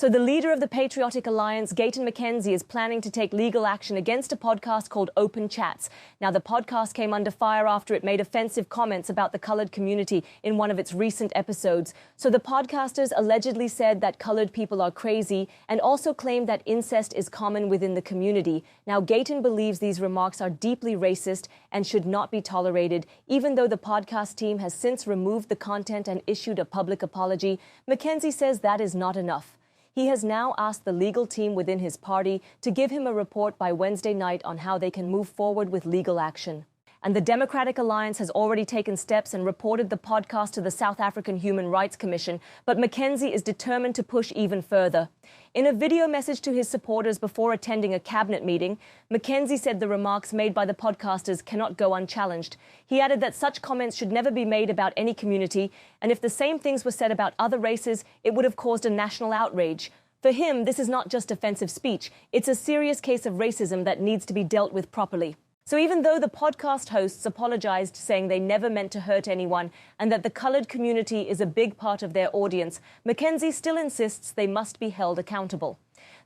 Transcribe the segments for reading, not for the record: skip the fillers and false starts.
So the leader of the Patriotic Alliance, Gayton McKenzie, is planning to take legal action against a podcast called Open Chats. Now, the podcast came under fire after it made offensive comments about the colored community in one of its recent episodes. So the podcasters allegedly said that colored people are crazy and also claimed that incest is common within the community. Now, Gayton believes these remarks are deeply racist and should not be tolerated. Even though the podcast team has since removed the content and issued a public apology, McKenzie says that is not enough. He has now asked the legal team within his party to give him a report by Wednesday night on how they can move forward with legal action. And the Democratic Alliance has already taken steps and reported the podcast to the South African Human Rights Commission, but McKenzie is determined to push even further. In a video message to his supporters before attending a cabinet meeting, McKenzie said the remarks made by the podcasters cannot go unchallenged. He added that such comments should never be made about any community, and if the same things were said about other races, it would have caused a national outrage. For him, this is not just offensive speech, it's a serious case of racism that needs to be dealt with properly. So even though the podcast hosts apologized, saying they never meant to hurt anyone and that the colored community is a big part of their audience, McKenzie still insists they must be held accountable.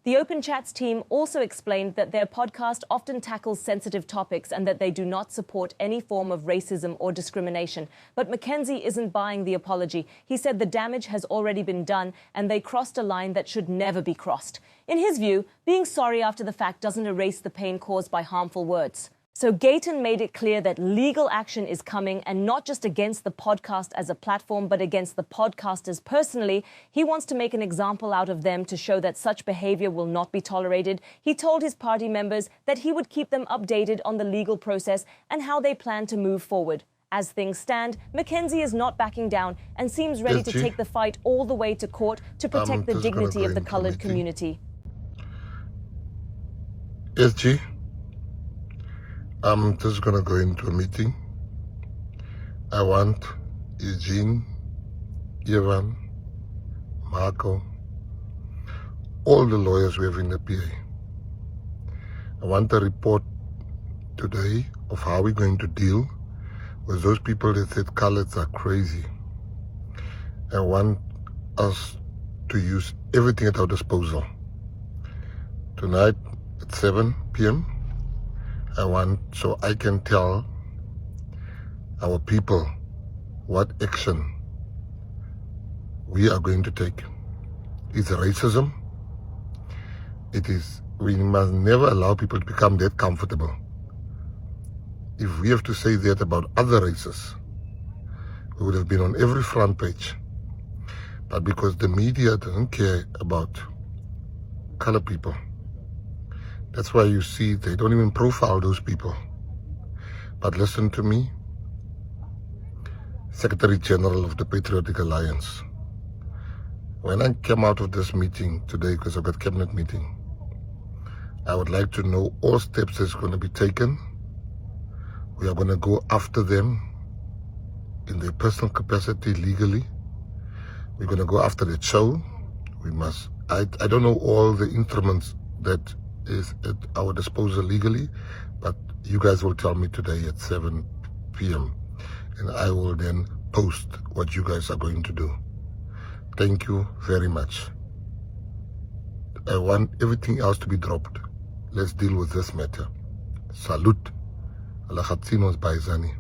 The Open Chats team also explained that their podcast often tackles sensitive topics and that they do not support any form of racism or discrimination. But McKenzie isn't buying the apology. He said the damage has already been done and they crossed a line that should never be crossed. In his view, being sorry after the fact doesn't erase the pain caused by harmful words. So Gayton made it clear that legal action is coming, and not just against the podcast as a platform, but against the podcasters personally. He wants to make an example out of them to show that such behavior will not be tolerated. He told his party members that he would keep them updated on the legal process and how they plan to move forward. As things stand, McKenzie is not backing down and seems ready to take the fight all the way to court to protect the dignity of the colored community. SG? I'm just going to go into a meeting. I want Eugene, Ivan, Marco, all the lawyers we have in the PA. I want a report today of how we're going to deal with those people that said coloreds are crazy. I want us to use everything at our disposal. Tonight at 7 p.m., so I can tell our people what action we are going to take. It's racism. We must never allow people to become that comfortable. If we have to say that about other races, we would have been on every front page. But because the media doesn't care about color people, that's why you see they don't even profile those people. But listen to me, Secretary General of the Patriotic Alliance. When I came out of this meeting today, because I've got cabinet meeting, I would like to know all steps that's going to be taken. We are going to go after them in their personal capacity legally. We're going to go after the show. I don't know all the instruments that is at our disposal legally, but you guys will tell me today at 7 p.m. and I will then post what you guys are going to do. Thank you very much. I want everything else to be dropped. Let's deal with this matter. Salute. Allah gaat zien ons by Zani.